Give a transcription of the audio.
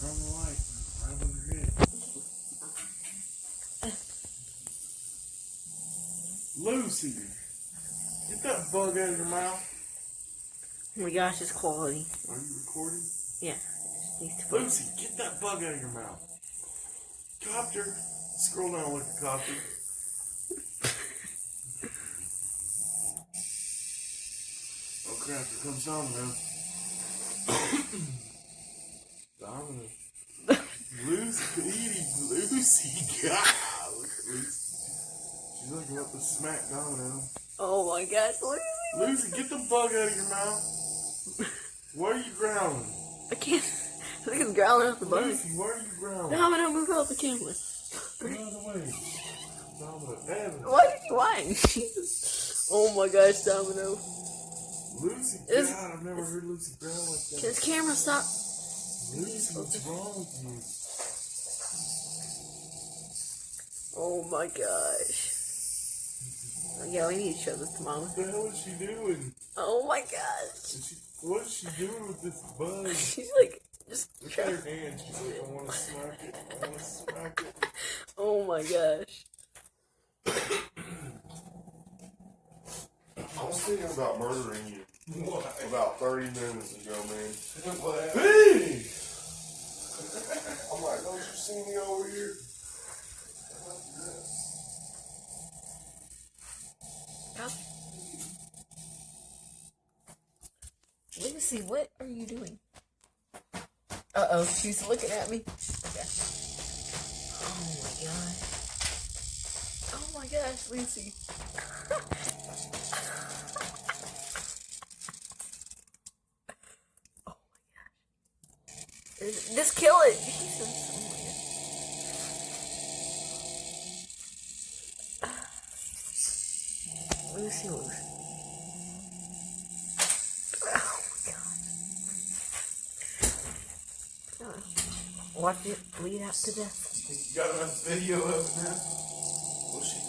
Turn the light right over your head. Lucy, get that bug out of your mouth. Oh my gosh, it's quality. Are you recording? Yeah. Lucy, get that bug out of your mouth. Copter. Scroll down like a copter. Oh crap, here comes Domino. Domino. Lucy, God, look at Lucy. She's looking up to smack Domino. Oh my gosh, Lucy, get the bug out of your mouth. Why are you growling? I can't. I think it's growling off the bug. Lucy, why are you growling? Domino, move off the camera. Get out of the way. Domino, Evan. Why are you whining? Jesus. Oh my gosh, Domino. Lucy, God, I've never heard Lucy growl like that. Can this camera stop? Lucy, what's wrong with you? Oh my gosh. Yeah, we need to show this to Mama. What the hell is she doing? Oh my gosh. What is she doing with this bug? She's like, just Look at her hand. She's like, I want to smack it. I want to smack it. Oh my gosh. I was thinking about murdering you. What? About 30 minutes ago, man. What happened? Hey! I'm like, don't you see me over here? Lucy, what are you doing? Uh-oh, she's looking at me. Okay. Oh my gosh. Oh my gosh, Lucy. Oh my gosh. Just kill it. Lucy, Lucy. Watch it bleed out to death. You got enough video of it now? What's she